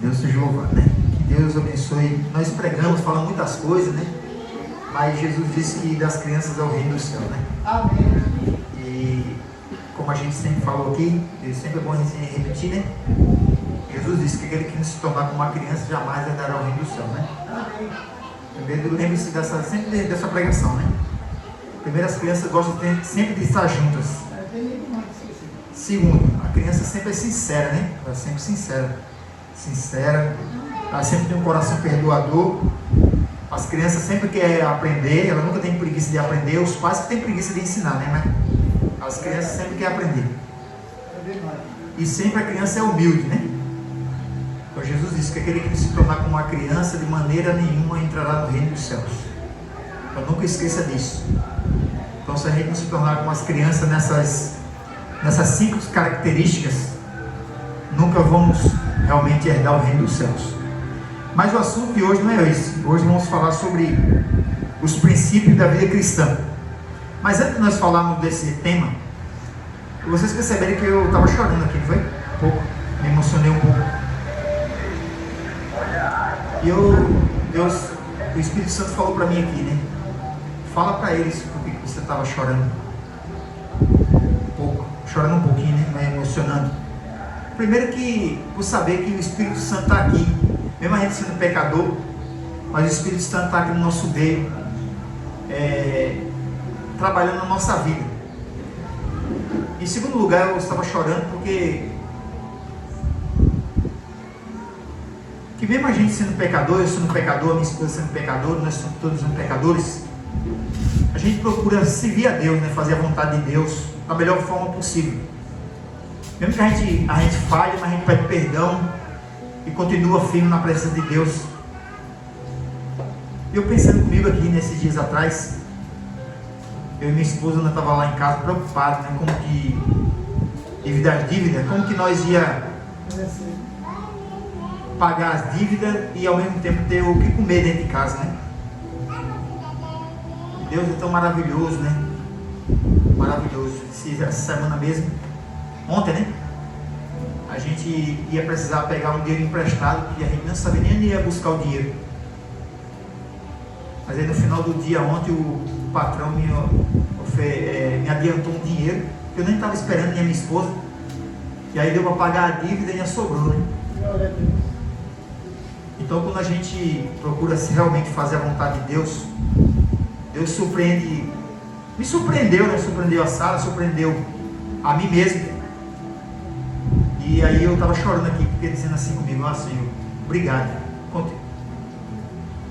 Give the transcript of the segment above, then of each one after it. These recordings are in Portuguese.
Deus seja louvado, né? Que Deus abençoe. Nós pregamos, falamos muitas coisas, né? Mas Jesus disse que das crianças é o reino do céu, né? Amém. E como a gente sempre falou aqui, e sempre é bom a gente repetir, né? Jesus disse que aquele que não se tornar como uma criança jamais herdará o reino do céu, né? Amém. Primeiro, lembre-se sempre dessa pregação, né? Primeiro, as crianças gostam sempre de estar juntas. Segundo, a criança sempre é sincera, né? Ela é sempre sincera. Ela sempre tem um coração perdoador. As crianças sempre querem aprender, ela nunca tem preguiça de aprender. Os pais que têm preguiça de ensinar, né? Mas as crianças sempre querem aprender. E sempre a criança é humilde, né? Então Jesus disse que aquele que se tornar como uma criança, de maneira nenhuma entrará no reino dos céus. Então nunca esqueça disso. Então se a gente não se tornar como as crianças nessas 5 características, nunca vamos realmente herdar o reino dos céus. Mas o assunto de hoje não é esse. Hoje vamos falar sobre os princípios da vida cristã. Mas antes de nós falarmos desse tema, vocês perceberam que eu estava chorando aqui, não foi? Um pouco, me emocionei um pouco. E o Espírito Santo falou para mim aqui, né? Fala para eles por que você estava chorando. Chorando um pouquinho, né? Mas emocionando. Primeiro que, por saber que o Espírito Santo está aqui, mesmo a gente sendo pecador, mas o Espírito Santo está aqui no nosso meio, trabalhando na nossa vida. Em segundo lugar, eu estava chorando porque que mesmo a gente sendo pecador, eu sendo pecador, a minha esposa sendo pecador, nós somos todos pecadores, a gente procura servir a Deus, né? Fazer a vontade de Deus da melhor forma possível. Mesmo que a gente falhe, mas a gente pede perdão e continua firme na presença de Deus. Eu pensando comigo aqui nesses dias atrás, eu e minha esposa ainda estava lá em casa preocupados, né? Como que devido às dívidas, como que nós ia pagar as dívidas e ao mesmo tempo ter o que comer dentro de casa, né? Deus é tão maravilhoso, né? Maravilhoso. Essa semana mesmo, ontem, né? A gente ia precisar pegar um dinheiro emprestado, que a gente não sabia nem onde ia buscar o dinheiro. Mas aí no final do dia ontem o patrão me adiantou um dinheiro que eu nem estava esperando, nem a minha esposa. E aí deu para pagar a dívida e ainda sobrou, né? Então quando a gente procura realmente fazer a vontade de Deus, Deus surpreende. Me surpreendeu, né? Surpreendeu a Sara, surpreendeu a mim mesmo. E aí eu estava chorando aqui, porque dizendo assim comigo: ah, Senhor, obrigado.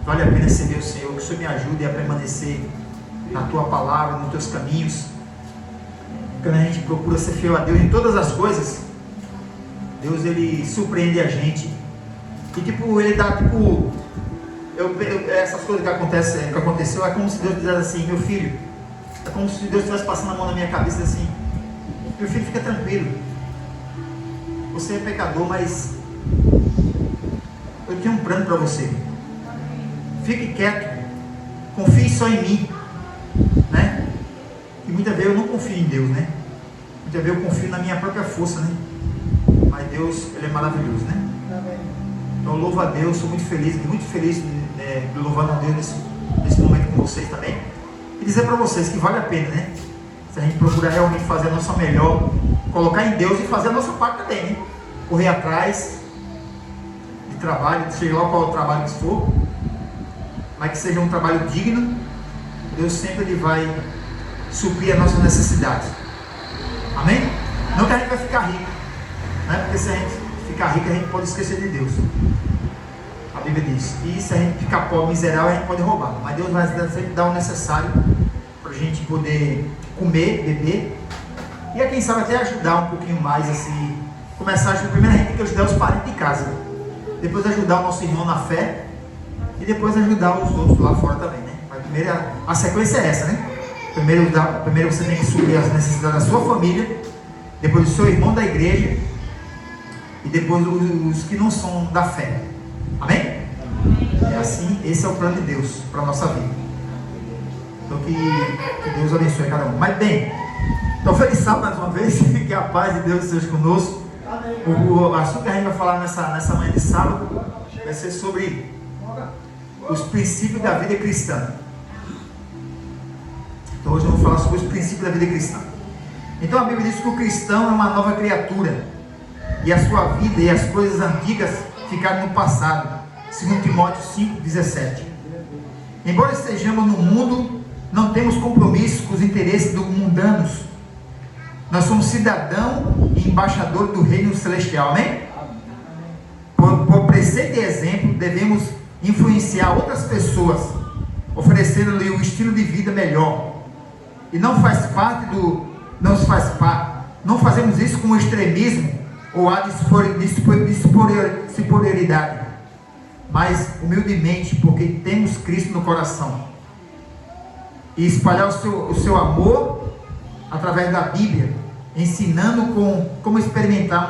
Vale a pena servir o Senhor, que o Senhor me ajude a permanecer na Tua palavra, nos Teus caminhos. Quando a gente procura ser fiel a Deus em todas as coisas, Deus, Ele surpreende a gente. E tipo, Ele dá tipo... essas coisas que aconteceu, é como se Deus dissesse assim: meu filho, é como se Deus estivesse passando a mão na minha cabeça assim: meu filho, fica tranquilo, você é pecador, mas eu tenho um plano para você. Fique quieto, confie só em mim, né? E muitas vezes eu não confio em Deus, né? Muitas vezes eu confio na minha própria força, né? Mas Deus, Ele é maravilhoso, né? Então eu louvo a Deus, sou muito feliz louvando a Deus nesse momento com vocês também. E dizer para vocês que vale a pena, né? Se a gente procurar realmente fazer a nossa melhor, colocar em Deus e fazer a nossa parte também, né? Correr atrás de trabalho, seja lá qual o trabalho que for, mas que seja um trabalho digno. Deus sempre Ele vai suprir as nossas necessidades. Amém? Não que a gente vai ficar rico, né? Porque se a gente ficar rico, a gente pode esquecer de Deus. A Bíblia diz: e se a gente ficar pobre, miserável, a gente pode roubar. Mas Deus vai sempre dar o necessário para a gente poder comer, beber, e quem sabe até ajudar um pouquinho mais, assim. Começar a ajudar. Primeiro a gente tem que ajudar os parentes de casa, depois ajudar o nosso irmão na fé, e depois ajudar os outros lá fora também, né? Mas primeiro a sequência é essa, né? Primeiro você tem que suprir as necessidades da sua família, depois o seu irmão da igreja, e depois os que não são da fé. Amém? É assim, esse é o plano de Deus para a nossa vida. Então que Deus abençoe cada um. Mas bem, então feliz sábado mais uma vez, que a paz de Deus esteja conosco. O assunto que a gente vai falar nessa manhã de sábado vai ser sobre os princípios da vida cristã. Então hoje eu vou falar sobre os princípios da vida cristã. Então a Bíblia diz que o cristão é uma nova criatura, e a sua vida e as coisas antigas ficaram no passado. 2 Timóteo 5,17. Embora estejamos no mundo, não temos compromisso com os interesses dos mundanos. Nós somos cidadão e embaixador do reino celestial, amém? Por preceito e exemplo, devemos influenciar outras pessoas, oferecendo-lhe um estilo de vida melhor. E não fazemos isso com extremismo ou a superioridade, mas humildemente, porque temos Cristo no coração, e espalhar o seu amor através da Bíblia, ensinando como experimentar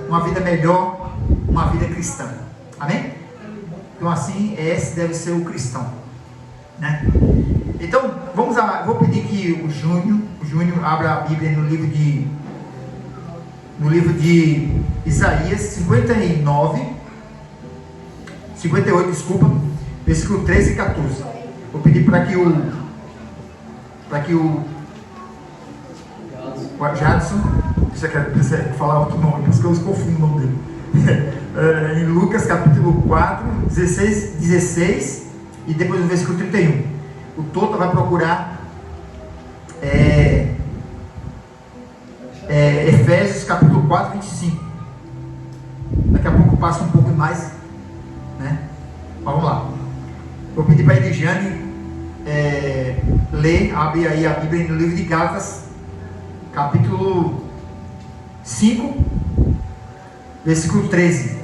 uma vida melhor, uma vida cristã, amém? Então assim, esse deve ser o cristão, né? Então, vou pedir que o Júnior abra a Bíblia no livro de Isaías 58, desculpa, versículo 13 e 14. Vou pedir para que o Jadson, você quer falar outro nome, mas que eu confundo o nome dele. Em Lucas capítulo 4, 16 e depois o versículo 31. O Tota vai procurar Efésios capítulo 4, 25. Daqui a pouco passa um pouco mais, né? Vamos lá. Vou pedir para a Eliane ler, abre aí a Bíblia no livro de Gálatas, capítulo 5, versículo 13.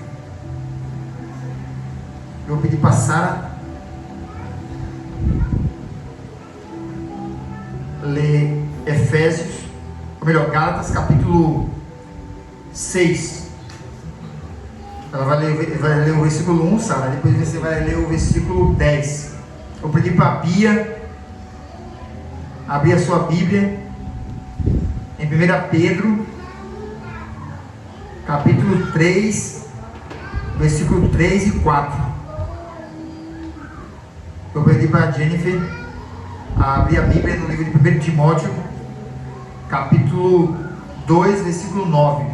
Eu vou pedir para Sara ler Efésios, ou melhor, Gálatas capítulo 6. Ela vai ler o versículo 1, Sara, depois você vai ler o versículo 10. Eu pedi para a Bia abrir a sua Bíblia em 1 Pedro capítulo 3, versículo 3 e 4. Eu pedi para a Jennifer abrir a Bíblia no livro de 1 Timóteo capítulo 2, versículo 9.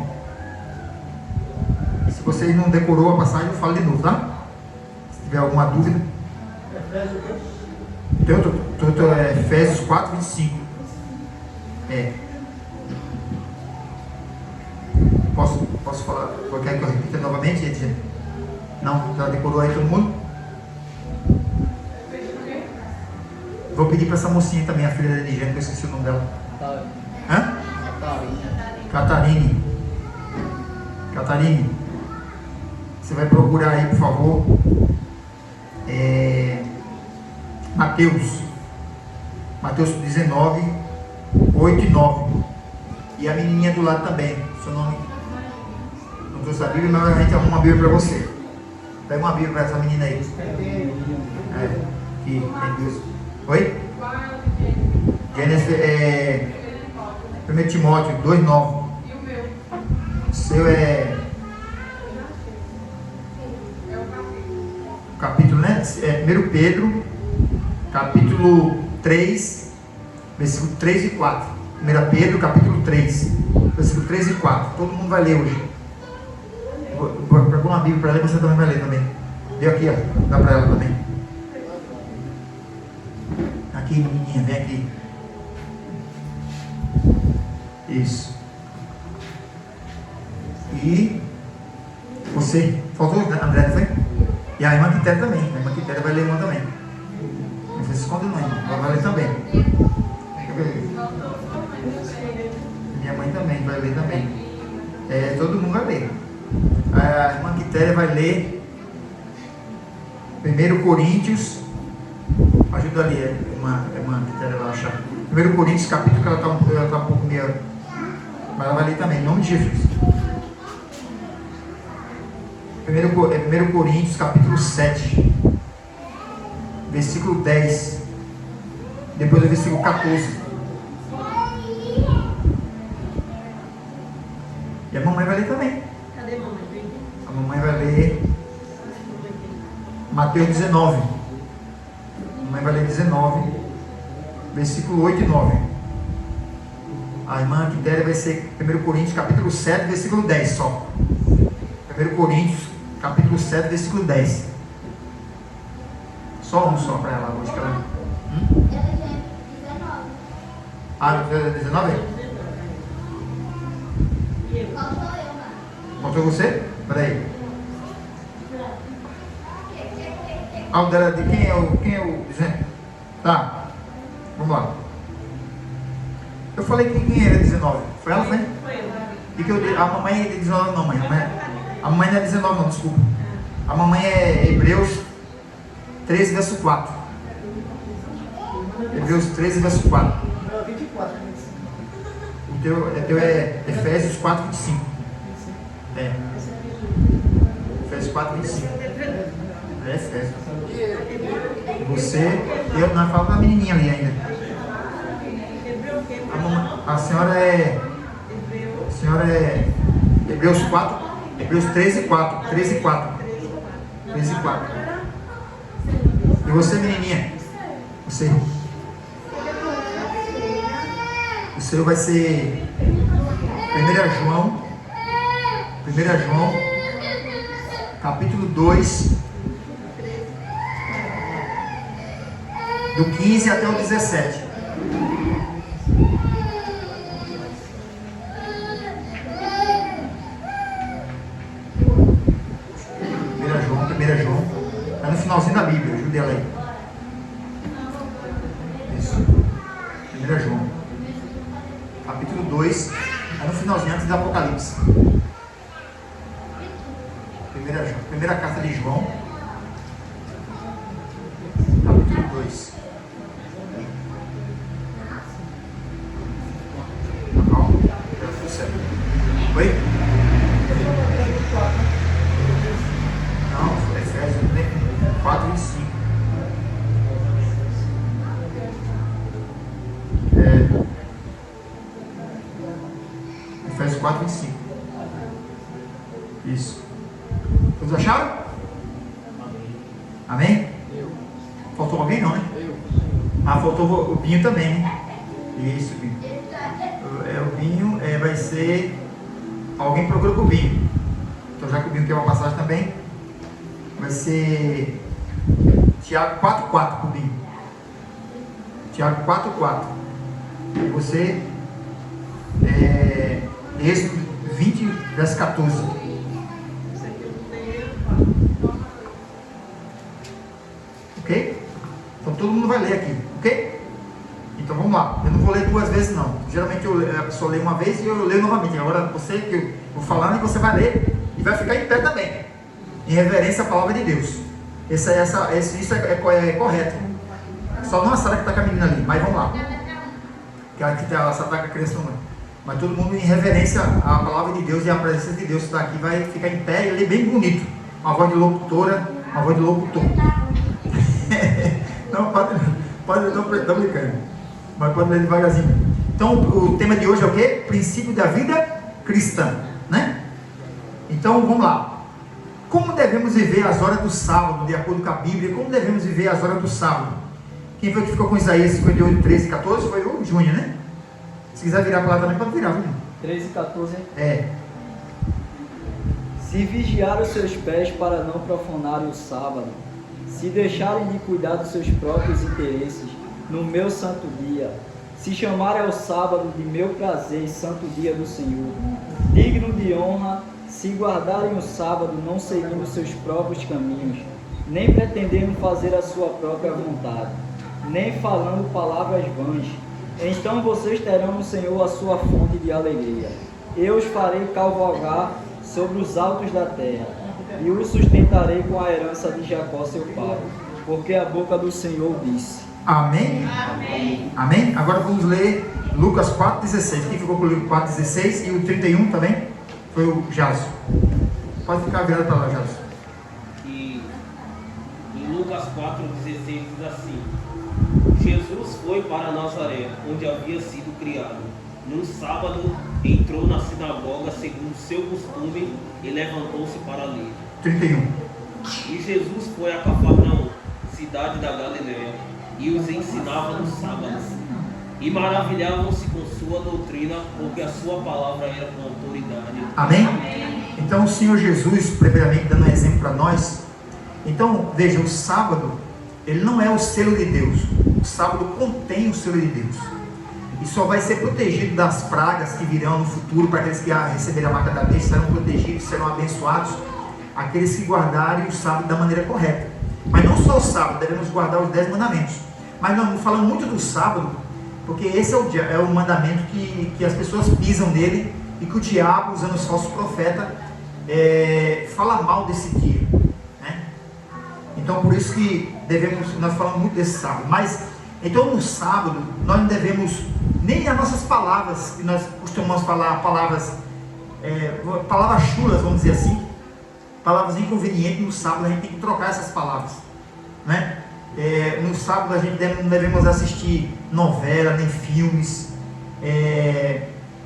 Se vocês não decorou a passagem, eu falo de novo, tá? Se tiver alguma dúvida. Efésios 4, 25. Posso falar? Quer que eu repita novamente, gente? Não? Já decorou aí todo mundo? Vou pedir para essa mocinha também, a filha da Eliane, que eu esqueci o nome dela. Catarine. Você vai procurar aí, por favor, Mateus 19, 8 e 9. E a menininha do lado também. Seu nome? Não trouxe a Bíblia, mas a gente arruma uma Bíblia para você. Pega uma Bíblia para essa menina aí. Aqui, tem Deus. Oi? Gênesis 1 Timóteo 2,9. E o meu? O seu é o capítulo, né? 1 Pedro, capítulo 3, versículo 3 e 4. 1 Pedro, capítulo 3, versículo 3 e 4. Todo mundo vai ler hoje. Vou pegar uma Bíblia para ela, você também vai ler também. Deu aqui, ó. Dá para ela também. Aqui, menininha, vem aqui. Isso. E você, faltou André, não foi? E a irmã Quitéria também. A irmã Quitéria vai ler uma também. Não se esconde não, irmã. Ela vai ler também. Minha mãe também vai ler também. Todo mundo vai ler. A irmã Quitéria vai ler 1 Coríntios. Ajuda ali, irmã Quitéria vai achar. 1 Coríntios, capítulo que ela está um pouco meio. Mas ela vai ler também, em nome de Jesus. 1 Coríntios, capítulo 7, versículo 10. Depois o versículo 14. E a mamãe vai ler também. Mateus 19. Mamãe vai ler 19, versículo 8 e 9. A irmã Quitéria vai ser 1 Coríntios, capítulo 7, versículo 10 só. 1 Coríntios, capítulo 7, versículo 10. Só um só para ela hoje. Que ela... Ah, 19? Faltou você? Peraí. Ah, o dela de quem é o dizendo? Tá. Vamos lá. Eu falei que quem era 19? Foi ela, foi? E que eu, a mamãe é 19 não, mãe. A mamãe não é 19 não, desculpa. A mamãe é Hebreus 13, verso 4. Hebreus 13, verso 4. O teu é Efésios 4, 25. É. Efésios 4, 25. É Efésios. Você, eu não falo da menininha ali ainda. A senhora é Hebreus 4, Hebreus 13, 4. 13, 4. 13, 4. E você, menininha? Você? O seu vai ser 1 João, capítulo 2, do 15 até o 17. 1 João, está no finalzinho da Bíblia, ajude ela aí. Isso. 1 João, capítulo 2, está no finalzinho, antes do Apocalipse. Primeira carta de João, capítulo 2. Calma, já ficou certo. Oi? Não, Efésios 4, 25. Efésios 4, 25. Isso. Todos acharam? Amém? Faltou alguém não, né? Ah, faltou o Binho também, né? Isso, Binho. O Binho vai ser... Alguém procura com o Binho. Então já que o Binho quer uma passagem também, vai ser Tiago 4, 4 com o Binho. Tiago 4, 4. E você Êxodo 20, verso 14. Ok? Então todo mundo vai ler aqui, ok? Então vamos lá. Eu não vou ler duas vezes não. Geralmente a pessoa lê uma vez e eu leio novamente. Agora você, que eu vou falando, e você vai ler e vai ficar em pé também, em reverência à palavra de Deus. Isso é correto. Só não a Sara que está com a menina ali, mas vamos lá. Que ela está com a criança, mas todo mundo em reverência à palavra de Deus e à presença de Deus que está aqui vai ficar em pé e ler bem bonito. Uma voz de locutora, uma voz de locutor. Não, pode não brincando, mas pode ler devagarzinho. Então o tema de hoje é o quê? Princípio da vida cristã, né? Então vamos lá. Como devemos viver as horas do sábado, de acordo com a Bíblia? Como devemos viver as horas do sábado? Quem foi que ficou com Isaías 58, 13 e 14? Foi o Júnior, né? Se quiser virar para lá também, pode virar, Júnior. 13 e 14. É. Se vigiar os seus pés para não profanarem o sábado, se deixarem de cuidar dos seus próprios interesses no meu santo dia, se chamarem ao sábado de meu prazer e santo dia do Senhor, digno de honra, se guardarem o sábado não seguindo seus próprios caminhos, nem pretendendo fazer a sua própria vontade, nem falando palavras vãs, então vocês terão no Senhor a sua fonte de alegria. Eu os farei cavalgar sobre os altos da terra, e os sustentarei com a herança de Jacó seu pai, porque a boca do Senhor disse. Amém? Amém. Amém? Agora vamos ler Lucas 4,16. Quem ficou com o livro 4,16 e o 31 também? Foi o Jason. Pode ficar virado para lá, Jason. E em Lucas 4,16 diz assim: Jesus foi para Nazaré, onde havia sido criado. Num sábado entrou na sinagoga segundo seu costume e levantou-se para ler. 31. E Jesus foi a Cafarnaum, cidade da Galileia, e os ensinava nos sábados. E maravilhavam-se com sua doutrina, porque a sua palavra era com autoridade. Amém? Então o Senhor Jesus, primeiramente dando um exemplo para nós. Então, veja, o sábado, ele não é o selo de Deus. O sábado contém o selo de Deus. E só vai ser protegido das pragas que virão no futuro, para aqueles que receberem a marca da besta, serão protegidos, serão abençoados, aqueles que guardarem o sábado da maneira correta. Mas não só o sábado, devemos guardar os 10 mandamentos. Mas não falando muito do sábado, porque esse é o mandamento que as pessoas pisam nele, e que o diabo, usando os falsos profetas, fala mal desse dia, né? Então por isso que nós falamos muito desse sábado. Mas então no sábado nós não devemos nem as nossas palavras, que nós costumamos falar palavras chulas, vamos dizer assim, palavras inconvenientes. No sábado a gente tem que trocar essas palavras, né? No sábado a gente não devemos assistir novela nem filmes.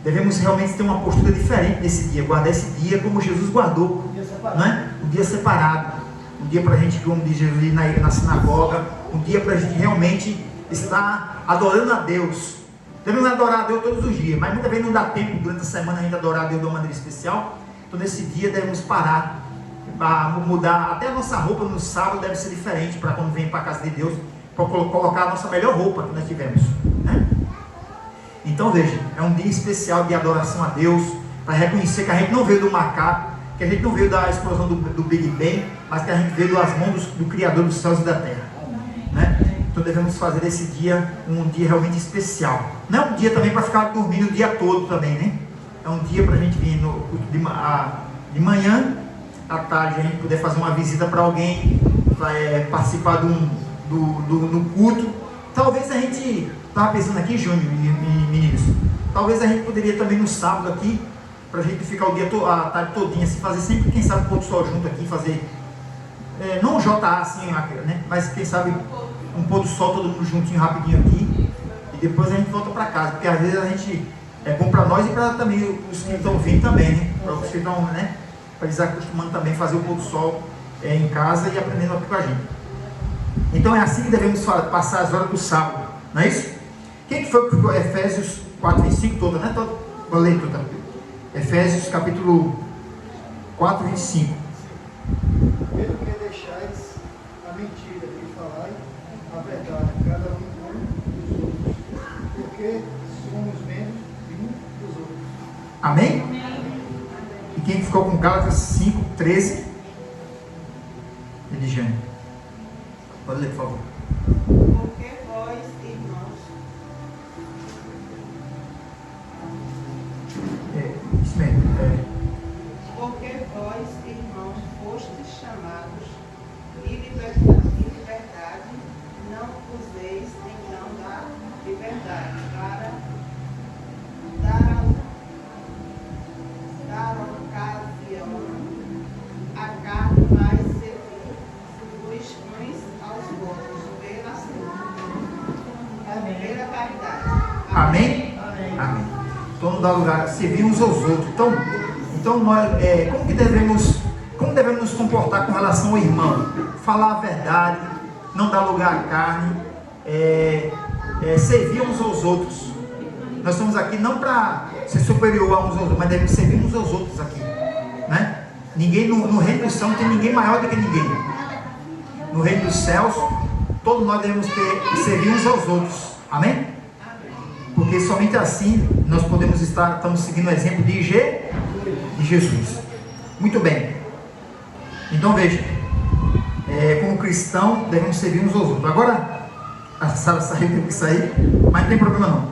Devemos realmente ter uma postura diferente nesse dia, guardar esse dia como Jesus guardou, né? Um dia separado, um dia para a gente, como diz Jesus, ir na sinagoga, um dia para a gente realmente estar adorando a Deus. Devemos adorar a Deus todos os dias, mas muitas vezes não dá tempo durante a semana a gente adorar a Deus de uma maneira especial. Então nesse dia devemos parar, para mudar, até a nossa roupa no sábado deve ser diferente, para quando vem para a casa de Deus, para colocar a nossa melhor roupa que nós tivemos, né? Então veja, é um dia especial de adoração a Deus, para reconhecer que a gente não veio do macaco, que a gente não veio da explosão do Big Bang, mas que a gente veio das mãos do Criador dos céus e da terra, né? Então devemos fazer desse dia um dia realmente especial. Não é um dia também para ficar dormindo o dia todo também, né? É um dia para a gente vir de manhã, à tarde a gente poder fazer uma visita para alguém, participar do culto. Talvez a gente, estava pensando aqui, Júnior e meninos, talvez a gente poderia também no sábado aqui, para a gente ficar o dia a tarde todinha, assim, fazer sempre, quem sabe, um pôr do sol junto aqui, fazer, não um JA assim, né? Mas quem sabe um pôr do sol todo mundo juntinho, rapidinho aqui, e depois a gente volta para casa, porque às vezes a gente é bom para nós e para também os que estão vindo também, né? Para os que estão, né? Para eles acostumando também fazer o pôr do sol em casa e aprendendo aqui com a gente. Então é assim que devemos passar as horas do sábado, não é isso? Quem que foi que ficou Efésios 4, 25 toda, né? Vou ler toda. Efésios capítulo 4, 25. Pelo que deixais a mentira e falai a verdade, cada um dos outros, porque somos membros de um dos outros. Amém? E quem ficou com Gálatas 5, 13? Eligiane. Pode ler, por favor. Porque vós, irmãos, Isso mesmo. porque vós, irmãos, fostes chamados de liberdade, não useis então da liberdade para dar ocasião à carne, mais servir os uns aos outros pela caridade. Amém? Amém. Então não dá lugar, servir uns aos outros. Então nós, como devemos nos comportar com relação ao irmão? Falar a verdade, não dar lugar à carne, servir uns aos outros. Nós estamos aqui não para ser superior a uns aos outros, mas devemos servir uns aos outros aqui, né? Ninguém no reino dos céus não tem ninguém maior do que ninguém. No reino dos céus, todos nós devemos servir uns aos outros. Amém? Porque somente assim nós podemos estamos seguindo o exemplo de Jesus. Muito bem. Então veja, como cristão devemos servir uns aos outros. Agora, a Sara saiu, teve que sair, mas não tem problema não.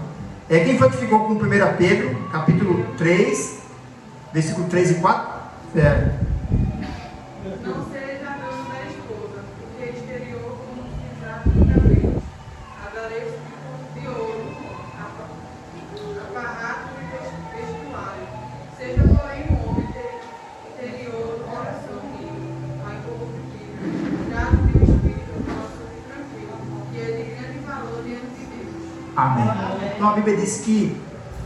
Quem foi que ficou com 1 Pedro, capítulo 3, versículo 3 e 4? Não sereis amigos da esposa, porque exterior como pisar vez. Adoreis de ouro, aparato e vestuário. Seja, porém, um homem interior, coração unido, incorruptível, grato de um espírito nosso e tranquilo, que é de grande valor diante de Deus. Amém. Então a Bíblia diz que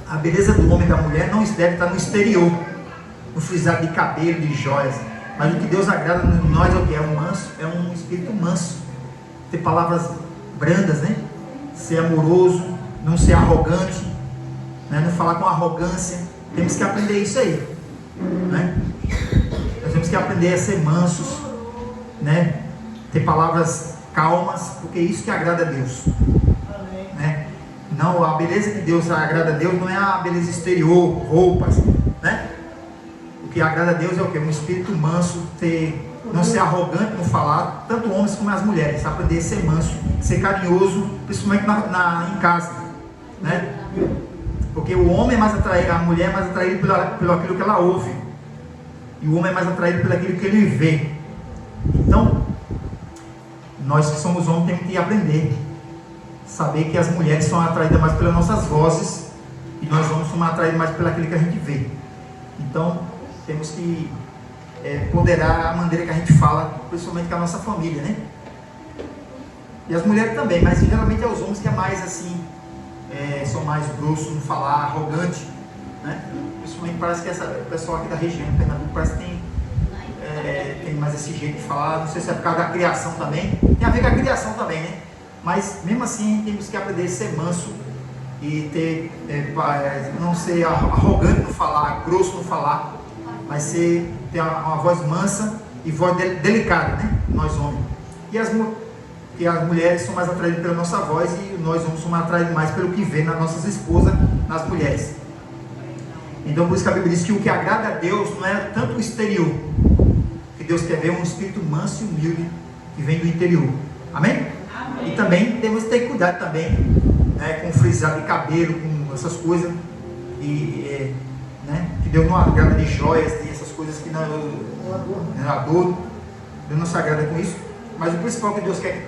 a beleza do homem e da mulher não deve estar no exterior, no frisar de cabelo, de joias, Mas o que Deus agrada em nós é o que? É um espírito manso. Ter palavras brandas, né? Ser amoroso, não ser arrogante, né? Não falar com arrogância. Temos que aprender isso aí, né? Nós temos que aprender a ser mansos, né? Ter palavras calmas, porque é isso que agrada a Deus, né? Não, a beleza que Deus agrada a Deus não é a beleza exterior, roupas, né? O que agrada a Deus é o que? Um espírito manso, não ser arrogante no falar, tanto homens como as mulheres, aprender a ser manso, ser carinhoso, principalmente em casa, né? Porque o homem é mais atraído, a mulher é mais atraída pelo aquilo que ela ouve, e o homem é mais atraído pelo aquilo que ele vê. Então, nós que somos homens temos que aprender, saber que as mulheres são atraídas mais pelas nossas vozes, e nós homens somos atraídos mais pelo aquilo que a gente vê. Então, temos que ponderar a maneira que a gente fala, principalmente com a nossa família, né? E as mulheres também, mas geralmente é os homens que é mais assim, são mais grossos no falar, arrogante, né? Principalmente parece que o pessoal aqui da região, Pernambuco, parece que tem mais esse jeito de falar. Não sei se é por causa da criação também, tem a ver com a criação também, né? Mas mesmo assim temos que aprender a ser manso e não ser arrogante no falar, grosso no falar, mas ter uma voz mansa e voz delicada, né? Nós homens. E as mulheres são mais atraídas pela nossa voz, e nós homens somos atraídos mais pelo que vê nas nossas esposas, nas mulheres. Então por isso que a Bíblia diz que o que agrada a Deus não é tanto o exterior, que Deus quer ver um espírito manso e humilde que vem do interior. Amém? Amém. E também temos que ter cuidado também, né, com frisado de cabelo, com essas coisas, né, que Deus não agrada de joias, de essas coisas que não é adorno. Deus não se agrada com isso. Mas o principal que Deus quer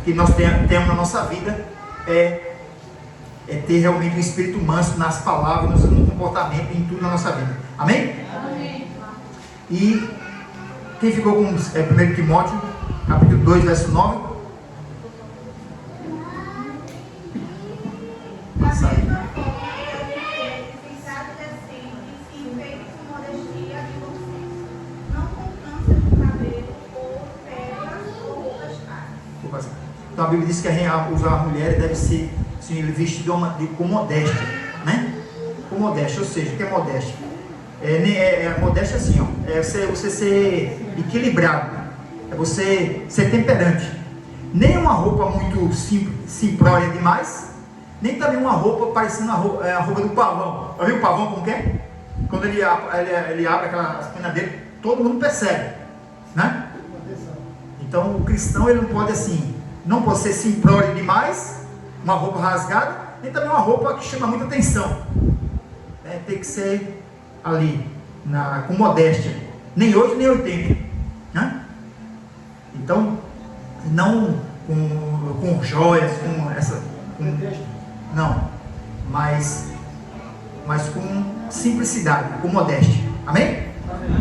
que nós tenhamos na nossa vida é ter realmente um espírito manso nas palavras, no comportamento, em tudo na nossa vida. Amém? Amém. E quem ficou com 1 Timóteo, capítulo 2, verso 9? Passa aí. Então a Bíblia diz que a mulher deve ser vestida com modéstia, né? Com modéstia, ou seja, o que é modéstia? Modéstia assim, ó, é você ser equilibrado, é você ser temperante. Nem uma roupa muito simplória demais, nem também uma roupa parecendo a roupa do pavão. Já viu o pavão como que é? Quando ele abre aquela espina dele, todo mundo percebe, né? Então o cristão ele não pode ser simplório demais, uma roupa rasgada, nem também uma roupa que chama muita atenção. Tem que ser ali, com modéstia, nem 8 nem 80, né? Então, não com joias, não, mas com simplicidade, com modéstia. Amém?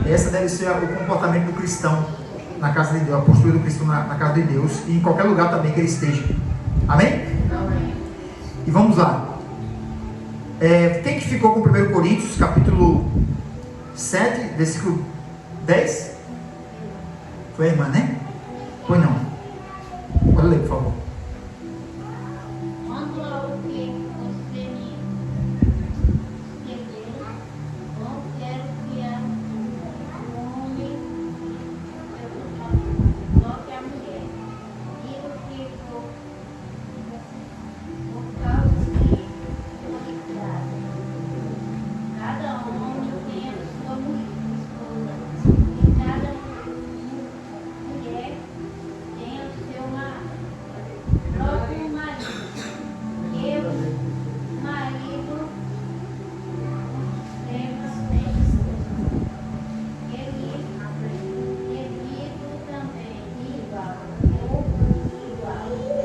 Essa deve ser o comportamento do cristão na casa de Deus, a postura do cristão na casa de Deus, e em qualquer lugar também que ele esteja. Amém? Amém. E vamos lá. Quem que ficou com 1 Coríntios, capítulo 7, versículo 10? Foi a irmã, né? Foi não. Pode ler, por favor.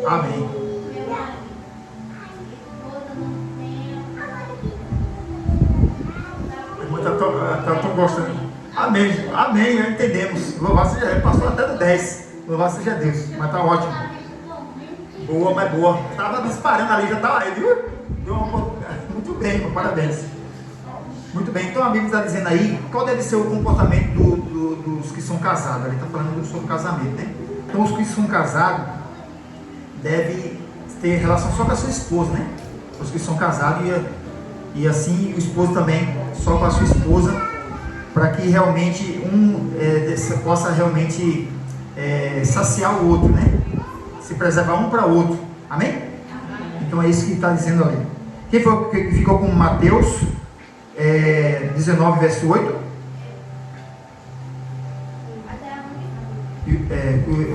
Amém. Estão gostando. Amém, amém, entendemos. Louvado seja Deus. Passou até do 10. Louvado seja Deus. Mas está ótimo. Boa, mas boa. Estava disparando ali, já estava aí, viu? Muito bem, parabéns. Muito bem, então a Bíblia está dizendo aí qual deve ser o comportamento dos que são casados. Ele está falando sobre casamento, né? Então os que são casados devem ter relação só com a sua esposa, né? Os que são casados e assim o esposo também só com a sua esposa, para que realmente possa realmente saciar o outro, né? Se preservar um para o outro. Amém? Então é isso que está dizendo ali. Quem foi que ficou com Mateus 19, verso 8?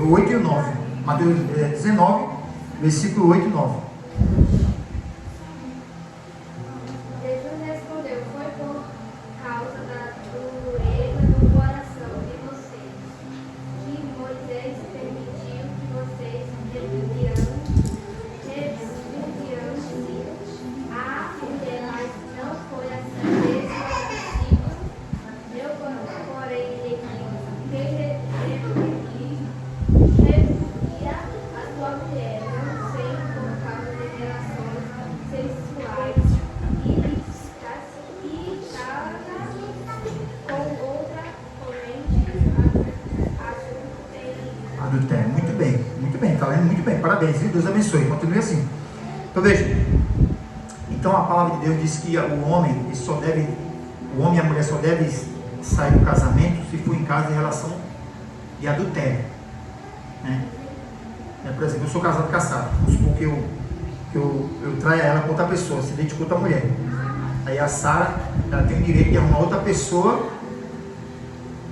8 e o 9. Mateus 19, versículo 8 e 9. Jesus respondeu: foi por causa da dureza do coração de vocês que Moisés permitiu que vocês repudiassem a mulher, mas não foi assim desde o princípio. Eu, porém, lhe digo: repudia a sua mulher, não sei por causa de relações sexuais ilícitas e casa com outra corrente Adultério. Muito bem, está lendo muito bem, parabéns, viu? Deus abençoe, continue assim. Então veja, então a palavra de Deus diz que o homem e a mulher só devem sair do casamento se for em caso de relação de adultério, né? Por exemplo, eu sou casado, vamos supor que eu traia ela com outra pessoa, se identifico com outra mulher. Aí a Sara, ela tem o direito de arrumar outra pessoa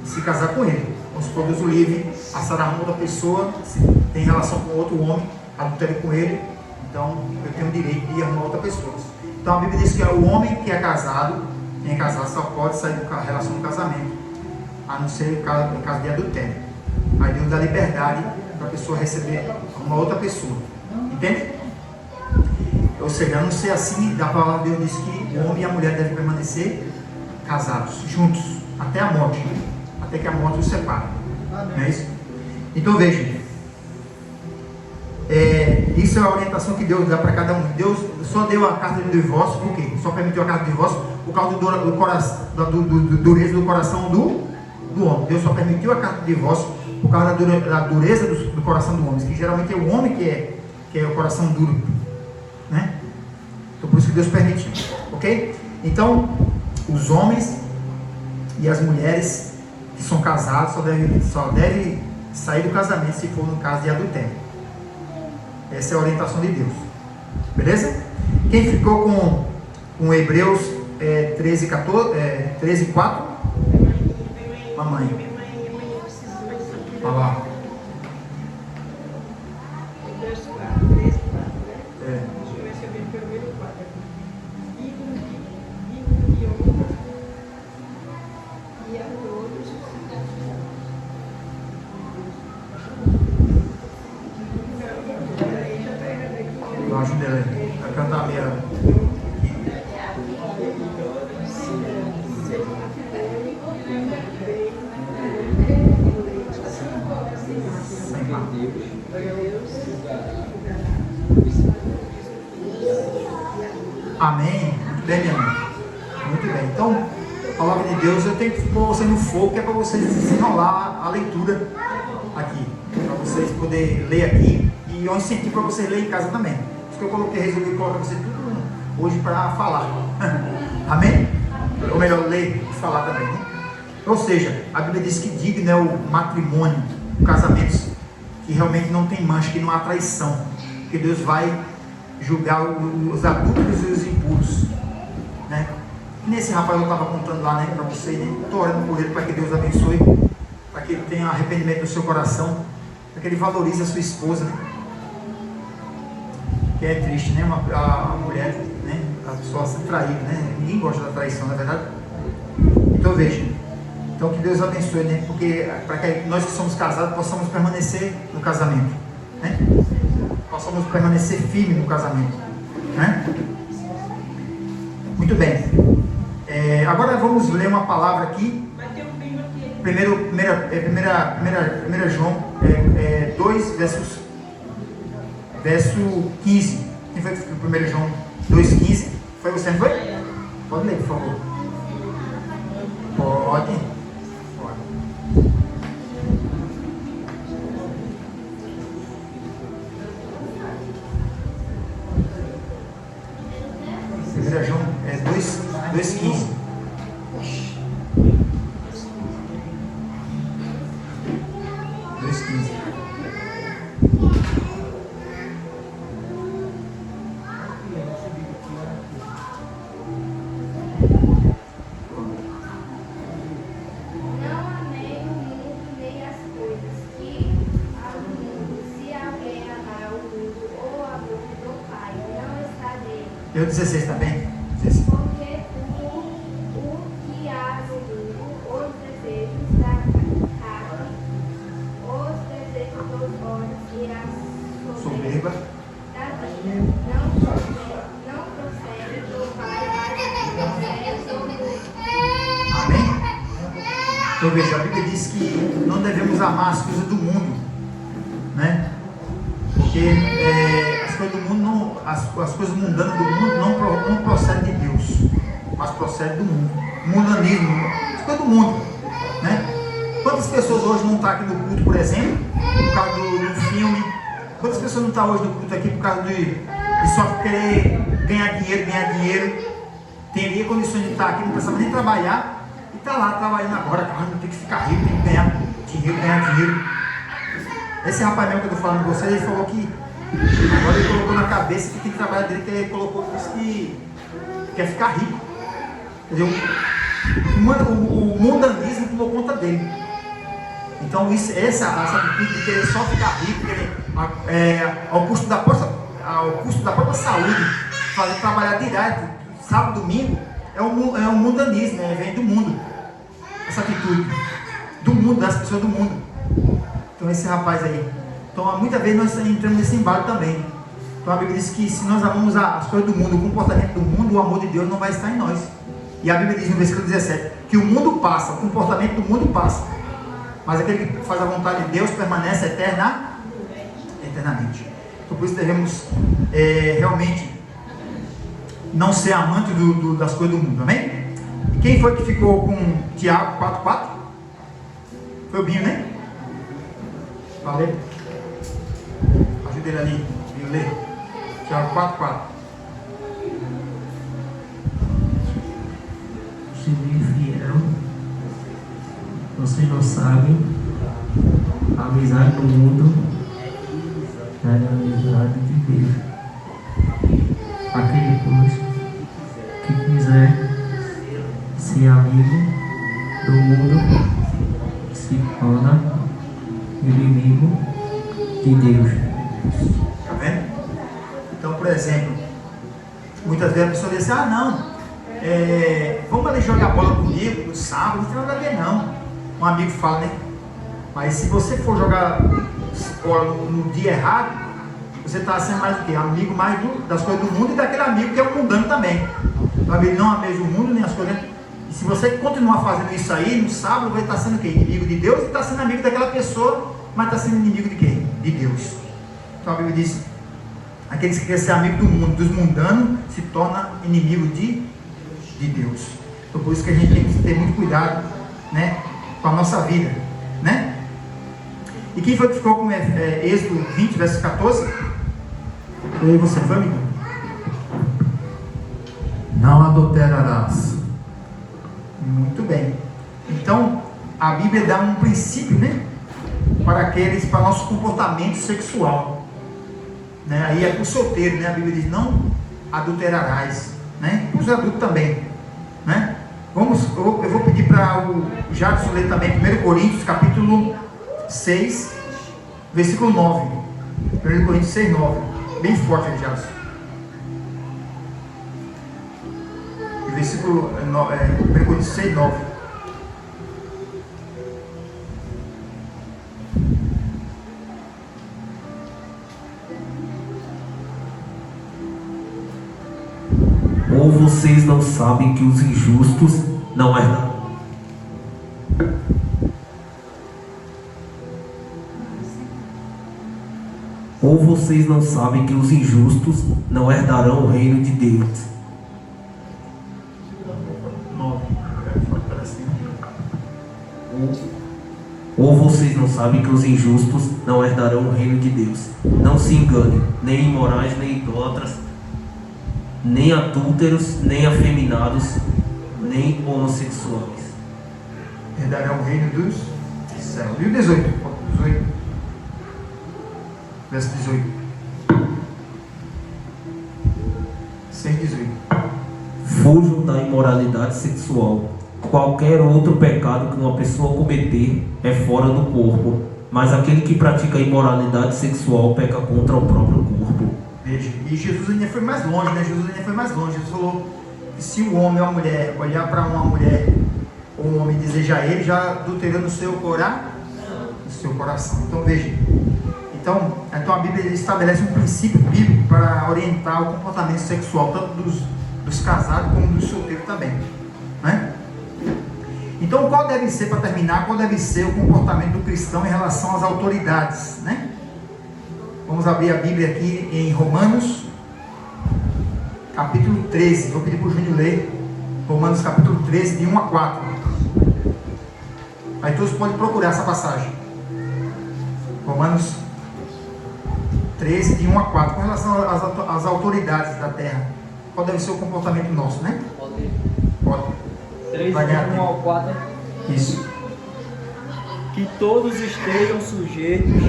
e se casar com ele. Vamos supor, Deus o livre, a Sara arruma outra pessoa, se tem relação com outro homem, adultério com ele, então eu tenho o direito de arrumar outra pessoa. Então a Bíblia diz que é o homem que é casado, quem é casado só pode sair da relação do casamento, a não ser no caso de adultério. Aí Deus dá liberdade para a pessoa receber uma outra pessoa, entende? Ou seja, a não ser assim, da palavra de Deus diz que o homem e a mulher devem permanecer casados, juntos, até a morte, até que a morte os separe. Não é isso? Então veja, isso é a orientação que Deus dá para cada um. Deus só deu a carta de divórcio, por quê? Só permitiu a carta de divórcio por causa da dureza do coração do homem. Deus só permitiu a carta de divórcio por causa da dureza do coração do homem, que geralmente é o homem que é o coração duro, né? Então por isso que Deus permitiu, ok? Então os homens e as mulheres que são casados só devem sair do casamento se for no caso de adultério. Essa é a orientação de Deus, beleza? Quem ficou com Hebreus 13, 4? Mamãe. Olha lá. Verso 4, 13, 4, né? É. Deixa eu ver se eu venho pelo meio 4 aqui. E honra e a todos Peraí, já está errado aqui. Eu ajudo ela a cantar a minha. Amém? Muito bem, minha mãe. Muito bem. Então, a palavra de Deus, eu tenho que pôr você no fogo, que é para vocês desenrolar a leitura aqui. Para vocês poderem ler aqui. E eu incentivo para vocês lerem em casa também. Por isso que eu resolvi colocar vocês tudo hoje para falar. Amém? Ou melhor, ler e falar também, né? Ou seja, a Bíblia diz que digno é o matrimônio, o casamento que realmente não tem mancha, que não há traição. Que Deus vai julgar os adúlteros e os impuros, né? E nesse rapaz eu estava contando lá, né, para vocês, né? Estou orando por ele para que Deus abençoe, para que ele tenha arrependimento no seu coração, para que ele valorize a sua esposa, né? Que é triste, né? A mulher, né? A pessoa ser traída, né? Ninguém gosta da traição, não é verdade? Então veja, então que Deus abençoe, né? Porque para que nós que somos casados possamos permanecer no casamento, né? Possamos permanecer firmes no casamento, né? Muito bem. Agora vamos ler uma palavra aqui. Mas tem um primo aqui. Primeira João 2, verso 15. Quem foi que escreveu 1 João 2,15? Foi você, não foi? Pode ler, por favor. Pode. Pode. Primeira João 2,15. Não amei o mundo nem as coisas que há no mundo. Se alguém amar o mundo ou o amor do Pai, não está nele. Eu 16 também. 16. Porque o que há no mundo, os desejos da carne, os desejos dos olhos e a soberba da vida, não procede do Pai, mas procede do mundo. Amém? Então veja, a Bíblia diz que não devemos amar as coisas do mundo, né? Porque as coisas do mundo, as coisas mundanas do mundo não procedem de Deus, mas procedem do mundo. Mundanismo, as coisas do mundo, né? Quantas pessoas hoje não estão aqui no culto, por exemplo, por causa do filme? Quantas pessoas não estão hoje no culto aqui por causa de só querer ganhar dinheiro? Teria condições de estar aqui, não precisava nem trabalhar. E está lá trabalhando agora, cara, tem que ficar rico, tem que ganhar dinheiro. Esse rapaz mesmo que eu estou falando com vocês, ele falou que agora ele colocou na cabeça que tem que trabalhar dele, que ele colocou isso que quer ficar rico. Quer dizer, o mundanismo tomou conta dele. Então essa atitude de querer só ficar rico, ao custo da própria saúde, fazer trabalhar direto, sábado, domingo, é um mundanismo, vem do mundo. Essa atitude do mundo, das pessoas do mundo. Então esse rapaz aí. Então muitas vezes nós entramos nesse embalo também. Então a Bíblia diz que se nós amamos as coisas do mundo, o comportamento do mundo, o amor de Deus não vai estar em nós. E a Bíblia diz no versículo 17 que o mundo passa, o comportamento do mundo passa, mas aquele que faz a vontade de Deus permanece eternamente. Então por isso devemos realmente não ser amante das coisas do mundo, amém? E quem foi que ficou com Tiago 4,4? Foi o Binho, né? Valeu. Ajuda ele ali, Binho, lê. Tiago 4,4. Seja fiel, vocês não sabem, a amizade do mundo é a amizade de Deus. Aquele pois que quiser ser amigo do mundo se torna inimigo de Deus. Tá vendo? Então, por exemplo, muitas vezes a pessoa diz assim, vamos ali jogar bola comigo no sábado, não tem nada a ver não. Um amigo fala, né? Mas se você for jogar bola no dia errado, você está sendo mais o quê? Amigo mais das coisas do mundo e daquele amigo que é o mundano também. O amigo não ameja o mundo nem as coisas. E se você continuar fazendo isso aí, no sábado vai estar sendo o quê? Inimigo de Deus, e está sendo amigo daquela pessoa, mas está sendo inimigo de quem? De Deus. Então a Bíblia diz, aqueles que querem ser amigo do mundo, dos mundanos, se torna inimigo de Deus. Então por isso que a gente tem que ter muito cuidado, né, com a nossa vida, né? E quem foi que ficou com Êxodo 20, verso 14? Eu e você, foi, amigo? Não adulterarás. Muito bem. Então, a Bíblia dá um princípio, né? Para nosso comportamento sexual. Né? Aí é para o solteiro, né? A Bíblia diz, não adulterarás. Né? Para os adultos também. Né? Eu vou pedir para o Jadson ler também 1 Coríntios, capítulo 6, versículo 9. 1 Coríntios 6, 9. Bem forte, Jadson. Versículo 1 Coríntios 6, 9. Ou vocês não sabem que os injustos não herdam? Ou vocês não sabem que os injustos não herdarão o reino de Deus? 9. Pode para cima. sabe que os injustos não herdarão o reino de Deus. Não se engane, nem imorais, nem idólatras, nem adúlteros, nem afeminados, nem homossexuais herdarão o reino dos céus. E o 18? 18. Verso 18. 6:18. Fujam da imoralidade sexual. Qualquer outro pecado que uma pessoa cometer é fora do corpo, mas aquele que pratica a imoralidade sexual peca contra o próprio corpo. Veja, e Jesus ainda foi mais longe, né? Jesus ainda foi mais longe. Jesus falou que se o homem ou a mulher olhar para uma mulher ou um homem desejar ele, já adulterou no seu coração. Então veja, então a Bíblia estabelece um princípio bíblico para orientar o comportamento sexual, tanto dos casados como dos solteiros também, né? Então qual deve ser, para terminar, qual deve ser o comportamento do cristão em relação às autoridades, né? Vamos abrir a Bíblia aqui em Romanos capítulo 13, vou pedir para o Júnior ler Romanos capítulo 13, de 1 a 4. Aí todos podem procurar essa passagem. Romanos 13, de 1 a 4, com relação às autoridades da terra. Qual deve ser o comportamento nosso, né? Pode. 3, Vai ganhar 1 tempo. ao 4. Isso. Que todos estejam sujeitos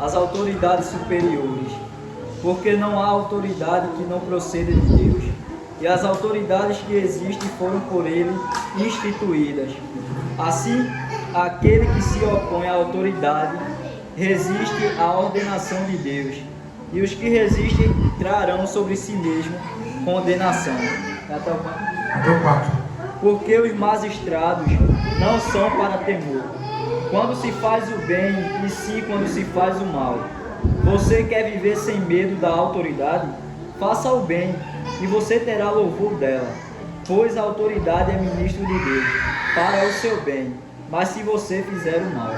às autoridades superiores, porque não há autoridade que não proceda de Deus, e as autoridades que existem foram por ele instituídas. Assim, aquele que se opõe à autoridade resiste à ordenação de Deus, e os que resistem trarão sobre si mesmo condenação. Até o 4. Porque os magistrados não são para temor, quando se faz o bem, e sim quando se faz o mal. Você quer viver sem medo da autoridade? Faça o bem, e você terá louvor dela, pois a autoridade é ministro de Deus, para o seu bem, mas se você fizer o mal.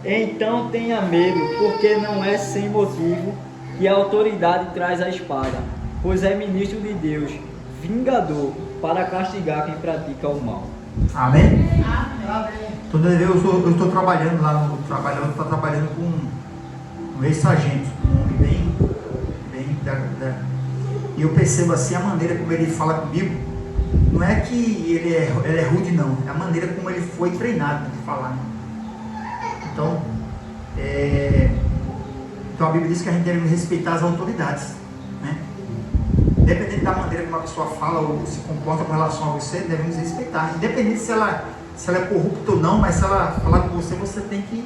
Então tenha medo, porque não é sem motivo que a autoridade traz a espada, pois é ministro de Deus, vingador, para castigar quem pratica o mal. Amém? Toda vez eu estou trabalhando lá no trabalho, eu estou trabalhando com um ex-sargento, um homem bem e eu percebo assim a maneira como ele fala comigo. Não é que ele é rude, não, é a maneira como ele foi treinado de falar. Então a Bíblia diz que a gente deve respeitar as autoridades, né? Independente da maneira como a pessoa fala ou se comporta com relação a você, devemos respeitar. Independente se ela é corrupta ou não, mas se ela falar com você, você tem que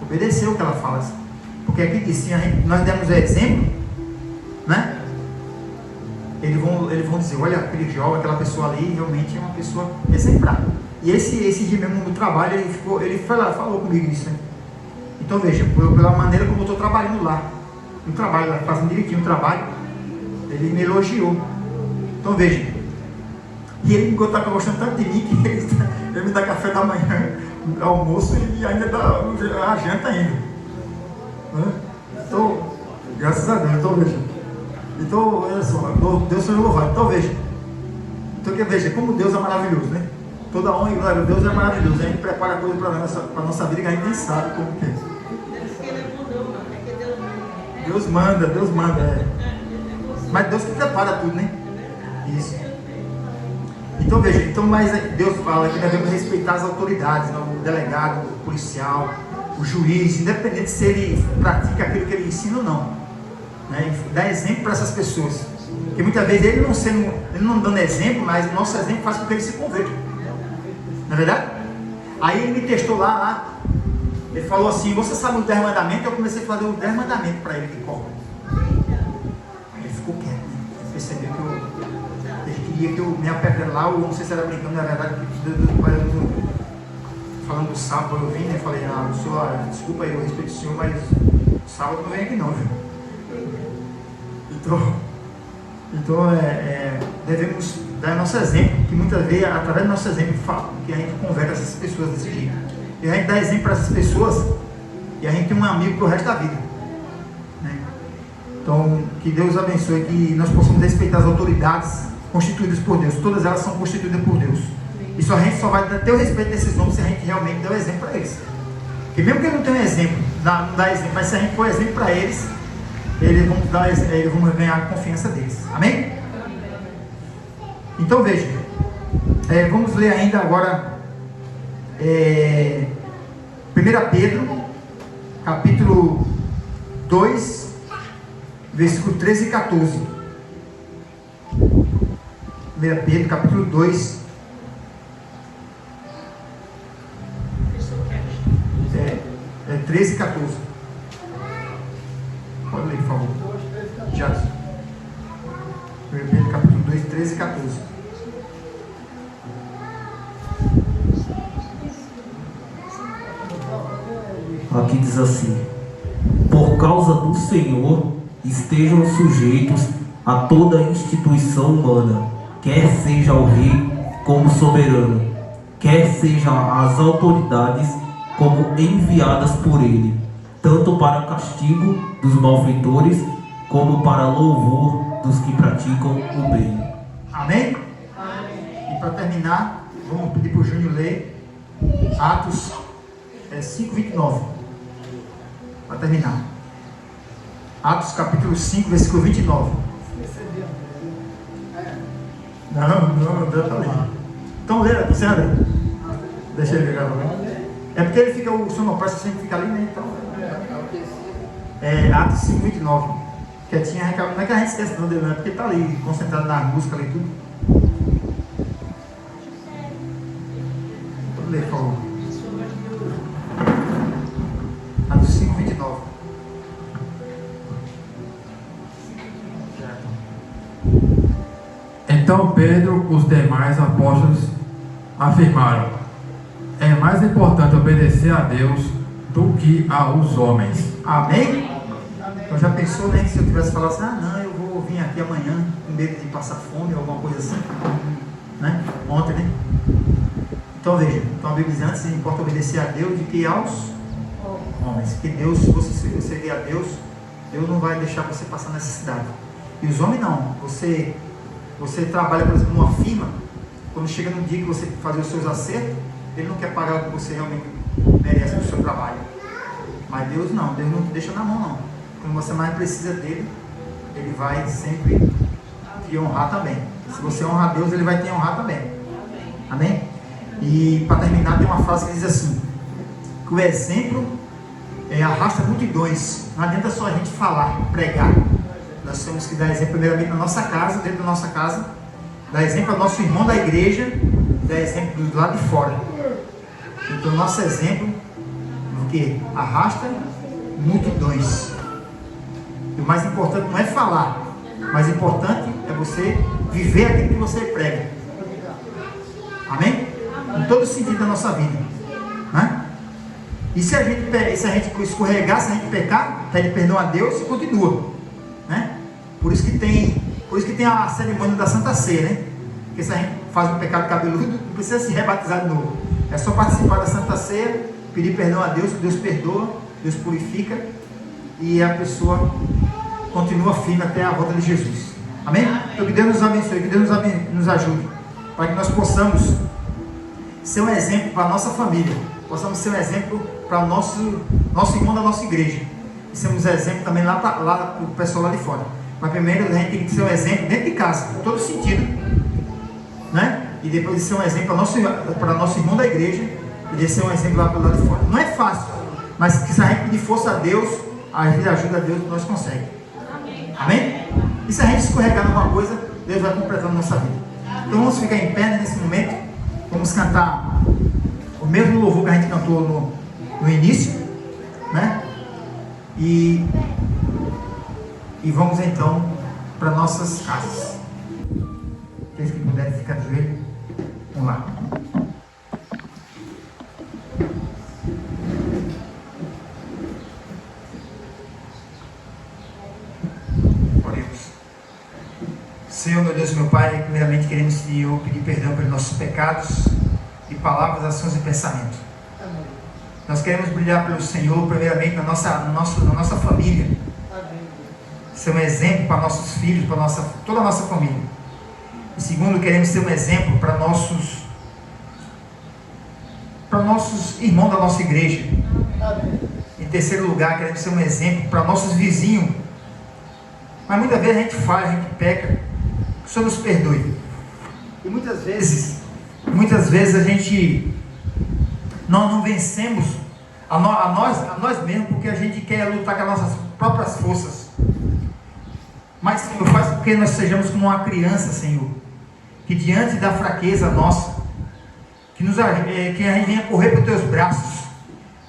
obedecer o que ela fala. Porque aqui diz, se nós demos o exemplo, né? Eles vão dizer, olha, aquele jovem, aquela pessoa ali, realmente é uma pessoa exemplar. E esse dia mesmo no trabalho, ele falou comigo isso, né? Então veja, pela maneira como eu estou trabalhando lá, no trabalho, fazendo direitinho o trabalho, ele me elogiou. Então veja, e ele está gostando tanto de mim que ele me dá café da manhã, almoço e ainda dá a janta ainda, né? Então, graças a Deus. Então veja, então olha só, Deus seja louvado. Então veja, como Deus é maravilhoso, né? Toda honra e glória, Deus é maravilhoso. A gente prepara coisa para a nossa vida que a gente nem sabe como que é. Deus manda, Mas Deus que prepara tudo, né? Isso. Então veja, mas Deus fala que devemos respeitar as autoridades, né? O delegado, o policial, o juiz, independente se ele pratica aquilo que ele ensina ou não, né? Dá exemplo para essas pessoas. Porque muitas vezes ele não dando exemplo, mas o nosso exemplo faz com que ele se converta. Não é verdade? Aí ele me testou lá. Ele falou assim, você sabe os 10 mandamentos? Eu comecei a fazer os 10 mandamentos para ele de cor. Aí ele ficou quieto, né? Ele percebeu que ele queria que eu me apertando lá, ou não sei se era brincando, na verdade, falando do sábado, eu vim, né? Falei, desculpa aí, eu respeito o senhor, mas sábado não vem aqui não, viu? Então devemos dar nosso exemplo, que muitas vezes, através do nosso exemplo, que a gente converte essas pessoas desse jeito. E a gente dá exemplo para essas pessoas e a gente tem um amigo para o resto da vida, né? Então, que Deus abençoe, que nós possamos respeitar as autoridades constituídas por Deus. Todas elas são constituídas por Deus, E a gente só vai ter o respeito desses homens se a gente realmente der o exemplo para eles. Porque mesmo que eles não tenham exemplo, não dá exemplo, mas se a gente for exemplo para eles, eles vão ganhar a confiança deles. Amém? Então veja, vamos ler ainda agora 1 Pedro, capítulo 2, versículo 13 e 14. 1 Pedro, capítulo 2, 13 e 14. Pode ler, por favor. Já. 1 Pedro, capítulo 2, 13 e 14. Aqui diz assim: por causa do Senhor, estejam sujeitos a toda instituição humana, quer seja o rei como soberano, quer seja as autoridades como enviadas por ele, tanto para castigo dos malfeitores, como para louvor dos que praticam o bem. Amém? Amém. E para terminar, vamos pedir para o Júnior ler Atos 5:29. Para terminar. Atos capítulo 5, versículo 29. Não, Deus está lendo. Então lê aqui, você abre. Deixa ele ligar também. É porque ele fica, o sonoplasta sempre fica ali, né? Então. Atos 5:29. Quietinho, não é que a gente esquece não dele, não, é porque está ali, concentrado na música ali tudo. Vamos ler, por favor. Atos 5:29. Então Pedro, os demais apóstolos afirmaram: é mais importante obedecer a Deus do que aos homens. Amém? Então já pensou, né, que se eu tivesse falado assim, não, eu vou vir aqui amanhã com medo de passar fome ou alguma coisa assim, né? Ontem, né? Então veja, então a Bíblia diz antes, importa obedecer a Deus do que aos homens. Porque Deus, se você servir a Deus, Deus não vai deixar você passar necessidade. E os homens não. Você trabalha, por exemplo, numa firma, quando chega no dia que você fazer os seus acertos, ele não quer pagar o que você realmente merece do seu trabalho. Mas Deus não, Deus não te deixa na mão não. Quando você mais precisa dele, ele vai sempre te honrar também. Se você honrar Deus, ele vai te honrar também. Amém? E para terminar, tem uma frase que diz assim, que o exemplo arrasta multidões. Não adianta só a gente falar, pregar. Nós temos que dar exemplo primeiramente na nossa casa, dentro da nossa casa, dar exemplo ao nosso irmão da igreja, dar exemplo do lado de fora. Então nosso exemplo, o que? Arrasta multidões. E o mais importante não é falar, o mais importante é você viver aquilo que você prega. Amém? Em todo sentido da nossa vida, né? E se a gente escorregar, se a gente pecar, pede perdão a Deus e continua, né? Por isso que tem a cerimônia da Santa Ceia, né? Porque se a gente faz um pecado cabeludo, não precisa se rebatizar de novo. É só participar da Santa Ceia, pedir perdão a Deus, Deus perdoa, Deus purifica e a pessoa continua firme até a volta de Jesus. Amém? Então que Deus nos abençoe, que Deus nos ajude, para que nós possamos ser um exemplo para a nossa família, possamos ser um exemplo para o nosso irmão da nossa igreja, e sermos exemplo também lá para o pessoal lá de fora. Mas primeiro a gente tem que ser um exemplo dentro de casa, em todo sentido, né? E depois de ser um exemplo para nosso irmão da igreja, e de ser um exemplo lá para o lado de fora. Não é fácil, mas se a gente pedir força a Deus, a gente ajuda a Deus, nós conseguimos. Amém? E se a gente escorregar numa coisa, Deus vai completando nossa vida. Então vamos ficar em pé nesse momento. Vamos cantar o mesmo louvor que a gente cantou no início, né? E vamos então para nossas casas. Aqueles que puderem ficar de joelho, vamos lá. Senhor, meu Deus, meu Pai, primeiramente queremos, Senhor, pedir perdão pelos nossos pecados de palavras, ações e pensamentos. Nós queremos brilhar pelo Senhor, primeiramente na nossa família. Ser um exemplo para nossos filhos, para toda a nossa família. E segundo, queremos ser um exemplo para nossos para nossos irmãos da nossa igreja. Em terceiro lugar, queremos ser um exemplo para nossos vizinhos. Mas muitas vezes a gente falha, a gente peca. Que o Senhor nos perdoe. E muitas vezes a gente não vencemos a nós mesmos, porque a gente quer lutar com as nossas próprias forças. Mas, Senhor, faz com que nós sejamos como uma criança, Senhor, que diante da fraqueza nossa, que a gente venha correr para os teus braços,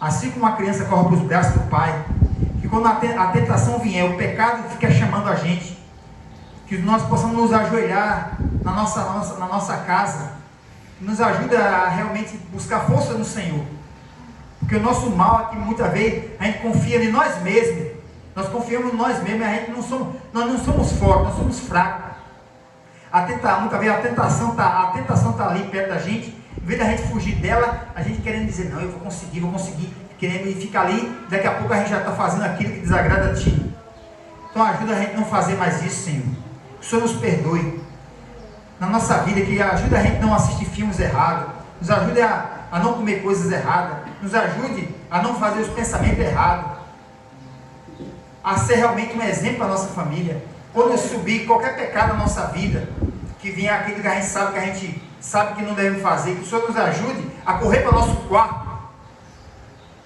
assim como uma criança corre para os braços do Pai, que quando a tentação vier, o pecado fica chamando a gente, que nós possamos nos ajoelhar na nossa casa, que nos ajude a realmente buscar força no Senhor, porque o nosso mal é que muitas vezes a gente confia em nós mesmos, nós confiamos em nós mesmos, nós não somos fortes, nós somos fracos. Muitas vezes a tentação está ali perto da gente, em vez da gente fugir dela, a gente querendo dizer, não, eu vou conseguir, querendo ficar ali, daqui a pouco a gente já está fazendo aquilo que desagrada a Ti. Então ajuda a gente a não fazer mais isso, Senhor. Que o Senhor nos perdoe na nossa vida, que ajude a gente a não assistir filmes errados, nos ajude a não comer coisas erradas, nos ajude a não fazer os pensamentos errados, a ser realmente um exemplo para a nossa família. Quando subir qualquer pecado na nossa vida, que venha aquilo que a gente sabe que não devemos fazer, que o Senhor nos ajude a correr para o nosso quarto,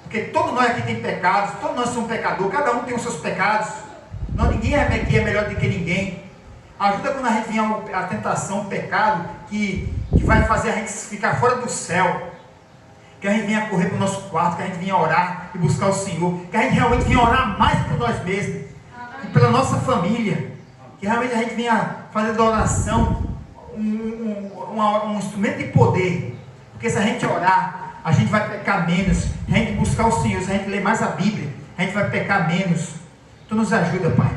porque todos nós aqui temos pecados, todos nós somos pecadores, cada um tem os seus pecados, ninguém aqui é melhor do que ninguém. Ajuda quando a gente vier a tentação, o pecado, que vai fazer a gente ficar fora do céu, que a gente venha correr para o nosso quarto, que a gente venha orar e buscar o Senhor, que a gente realmente venha orar mais por nós mesmos, e pela nossa família, que realmente a gente venha fazer da oração um instrumento de poder, porque se a gente orar, a gente vai pecar menos, se a gente buscar o Senhor, se a gente ler mais a Bíblia, a gente vai pecar menos. Então nos ajuda, Pai,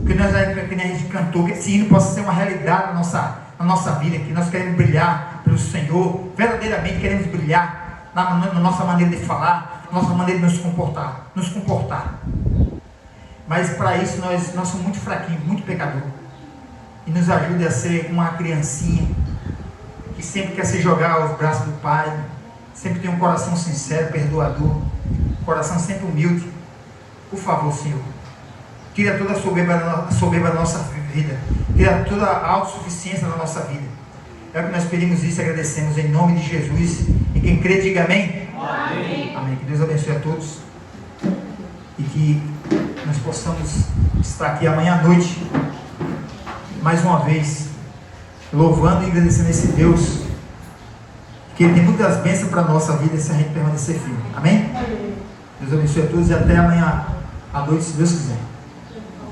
que a gente cantou, que esse hino possa ser uma realidade na nossa vida, que nós queremos brilhar pelo Senhor, verdadeiramente queremos brilhar na nossa maneira de falar, na nossa maneira de nos comportar. Mas para isso nós somos muito fraquinhos, muito pecadores. E nos ajude a ser uma criancinha que sempre quer se jogar aos braços do Pai, sempre tem um coração sincero, perdoador, um coração sempre humilde. Por favor, Senhor, tira toda a soberba da nossa vida, tira toda a autossuficiência da nossa vida. É o que nós pedimos isso e agradecemos em nome de Jesus. E quem crê, diga amém. Amém. Amém. Que Deus abençoe a todos e que nós possamos estar aqui amanhã à noite, mais uma vez, louvando e agradecendo esse Deus, que Ele tem muitas bênçãos para a nossa vida se a gente permanecer firme. Amém? Deus abençoe a todos e até amanhã à noite, se Deus quiser.